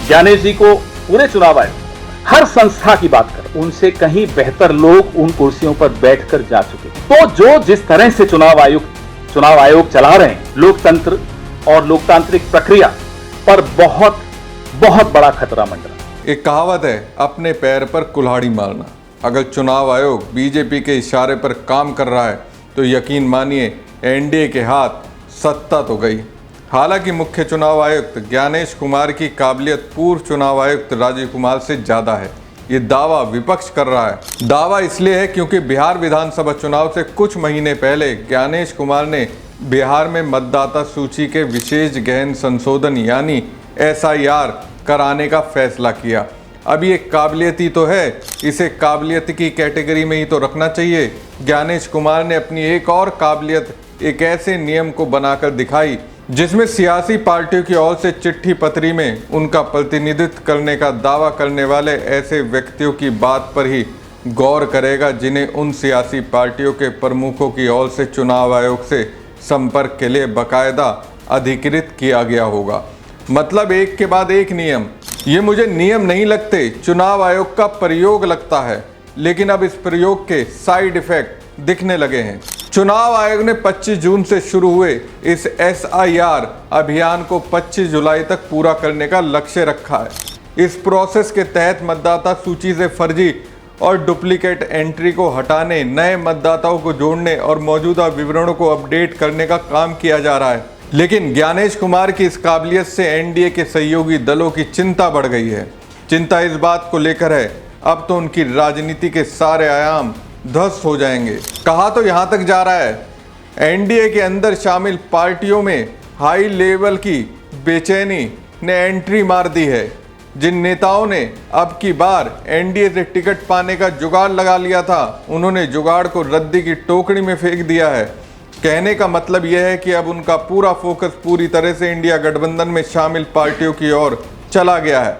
ज्ञानेश जी को पूरे चुनाव आयोग हर संस्था की बात कर, उनसे कहीं बेहतर लोग उन कुर्सियों पर बैठकर जा चुके। तो जो जिस तरह से चुनाव आयोग चला रहे हैं, लोकतंत्र और लोकतांत्रिक प्रक्रिया पर बहुत बहुत बड़ा खतरा मंडरा। एक कहावत है, अपने पैर पर कुल्हाड़ी मारना। अगर चुनाव आयोग बीजेपी के इशारे पर काम कर रहा है तो यकीन मानिए एनडीए के हाथ सत्ता तो गई। हालांकि मुख्य चुनाव आयुक्त ज्ञानेश कुमार की काबिलियत पूर्व चुनाव आयुक्त राजीव कुमार से ज़्यादा है, ये दावा विपक्ष कर रहा है। दावा इसलिए है क्योंकि बिहार विधानसभा चुनाव से कुछ महीने पहले ज्ञानेश कुमार ने बिहार में मतदाता सूची के विशेष गहन संशोधन यानी SIR कराने का फैसला किया। अब ये काबिलियत ही तो है, इसे काबिलियत की कैटेगरी में ही तो रखना चाहिए। ज्ञानेश कुमार ने अपनी एक और काबिलियत एक ऐसे नियम को बनाकर दिखाई जिसमें सियासी पार्टियों की ओर से चिट्ठी पत्री में उनका प्रतिनिधित्व करने का दावा करने वाले ऐसे व्यक्तियों की बात पर ही गौर करेगा जिन्हें उन सियासी पार्टियों के प्रमुखों की ओर से चुनाव आयोग से संपर्क के लिए बाकायदा अधिकृत किया गया होगा। मतलब एक के बाद एक नियम। ये मुझे नियम नहीं लगते, चुनाव आयोग का प्रयोग लगता है। लेकिन अब इस प्रयोग के साइड इफेक्ट दिखने लगे हैं। चुनाव आयोग ने 25 जून से शुरू हुए इस SIR अभियान को 25 जुलाई तक पूरा करने का लक्ष्य रखा है। इस प्रोसेस के तहत मतदाता सूची से फर्जी और डुप्लीकेट एंट्री को हटाने, नए मतदाताओं को जोड़ने और मौजूदा विवरणों को अपडेट करने का काम किया जा रहा है। लेकिन ज्ञानेश कुमार की इस काबिलियत से एनडीए के सहयोगी दलों की चिंता बढ़ गई है। चिंता इस बात को लेकर है, अब तो उनकी राजनीति के सारे आयाम ध्वस्त हो जाएंगे। कहा तो यहाँ तक जा रहा है, एनडीए के अंदर शामिल पार्टियों में हाई लेवल की बेचैनी ने एंट्री मार दी है। जिन नेताओं ने अब की बार एनडीए से टिकट पाने का जुगाड़ लगा लिया था, उन्होंने जुगाड़ को रद्दी की टोकरी में फेंक दिया है। कहने का मतलब यह है कि अब उनका पूरा फोकस पूरी तरह से इंडिया गठबंधन में शामिल पार्टियों की ओर चला गया है।